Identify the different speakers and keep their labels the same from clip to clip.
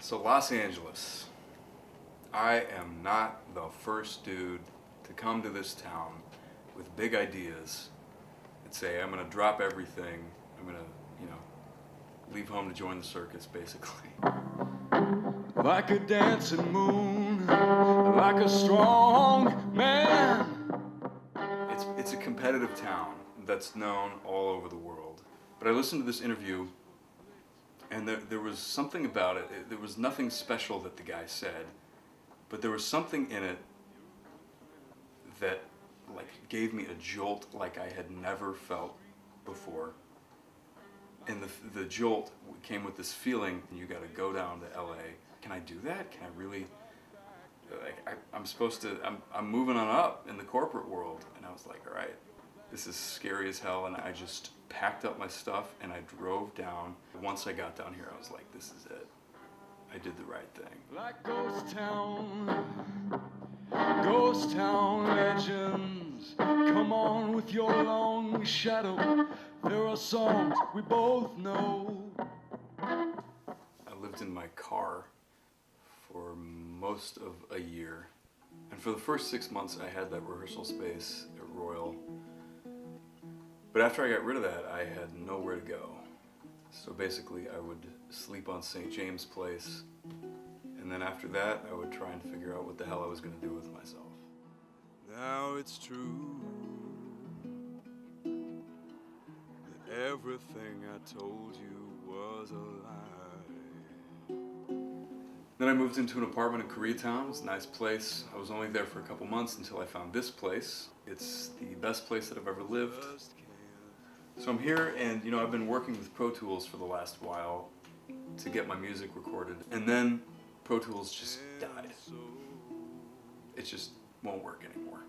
Speaker 1: So Los Angeles, I am not the first dude to come to this town with big ideas and say, I'm gonna drop everything, I'm gonna, leave home to join the circus, basically. Like a dancing moon, like a strong man. It's a competitive town that's known all over the world. But I listened to this interview, and there was something about it. There was nothing special that the guy said, but there was something in it that gave me a jolt like I had never felt before. And the jolt came with this feeling, you got to go down to LA. Can I do that? Can I really? I'm supposed to. I'm moving on up in the corporate world, and I was like, all right, this is scary as hell. And I just packed up my stuff and I drove down. Once I got down here, I was like, this is it. I did the right thing. Like ghost town legends. Come on with your long shadow. There are songs we both know. I lived in my car for most of a year. And for the first 6 months, I had that rehearsal space at Royal. But after I got rid of that, I had nowhere to go. So basically, I would sleep on St. James Place. And then after that, I would try and figure out what the hell I was going to do with myself. Now it's true that everything I told you was a lie. Then I moved into an apartment in Koreatown. It was a nice place. I was only there for a couple months until I found this place. It's the best place that I've ever lived. So I'm here, and I've been working with Pro Tools for the last while to get my music recorded. And then Pro Tools just died. It just won't work anymore.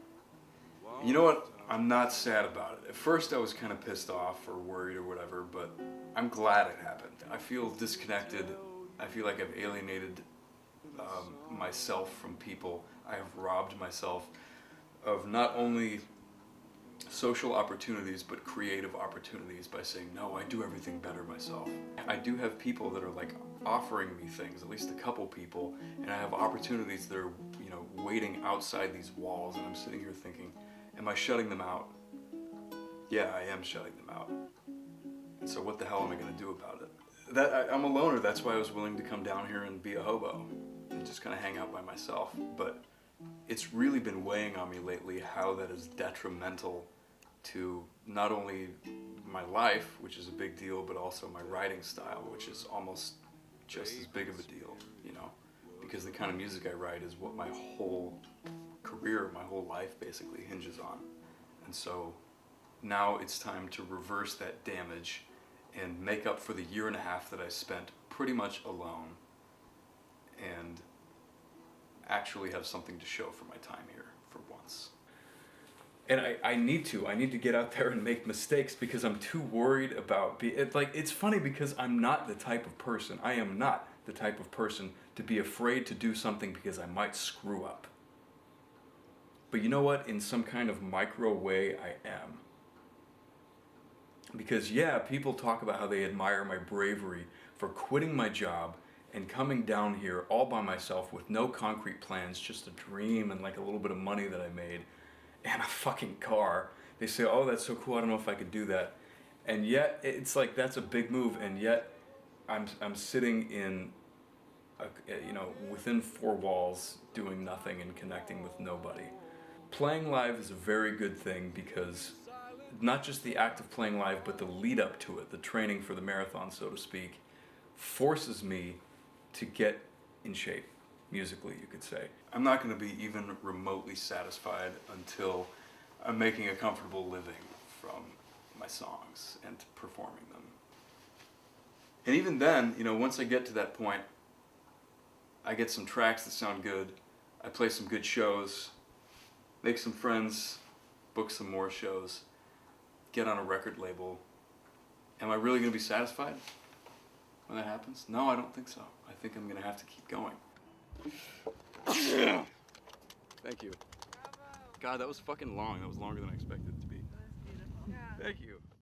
Speaker 1: You know what? I'm not sad about it. At first I was kind of pissed off or worried or whatever, but I'm glad it happened. I feel disconnected. I feel like I've alienated myself from people. I have robbed myself of not only social opportunities but creative opportunities by saying, no, I do everything better myself. I do have people that are offering me things, at least a couple people, and I have opportunities that are waiting outside these walls, and I'm sitting here thinking, am I shutting them out? Yeah, I am shutting them out. And so what the hell am I going to do about it? I'm a loner. That's why I was willing to come down here and be a hobo and just kind of hang out by myself. But it's really been weighing on me lately how that is detrimental to not only my life, which is a big deal, but also my writing style, which is almost just as big of a deal, because the kind of music I write is what my whole career, my whole life basically hinges on. And so now it's time to reverse that damage and make up for the 1.5 years that I spent pretty much alone and actually have something to show for my time here for once. And I need to get out there and make mistakes because I'm too worried about it's funny because I'm not the type of person, I am not the type of person to be afraid to do something because I might screw up. But you know what? In some kind of micro way, I am. Because people talk about how they admire my bravery for quitting my job and coming down here all by myself with no concrete plans, just a dream and a little bit of money that I made and a fucking car. They say, oh, that's so cool, I don't know if I could do that. And yet, it's that's a big move, and yet I'm sitting in within 4 walls doing nothing and connecting with nobody. Playing live is a very good thing because not just the act of playing live, but the lead up to it, the training for the marathon, so to speak, forces me to get in shape, musically, you could say. I'm not going to be even remotely satisfied until I'm making a comfortable living from my songs and performing them. And even then, once I get to that point, I get some tracks that sound good, I play some good shows, make some friends, book some more shows, get on a record label. Am I really going to be satisfied when that happens? No, I don't think so. I think I'm going to have to keep going. Thank you. God, that was fucking long. That was longer than I expected it to be.
Speaker 2: That was beautiful.
Speaker 1: Thank you.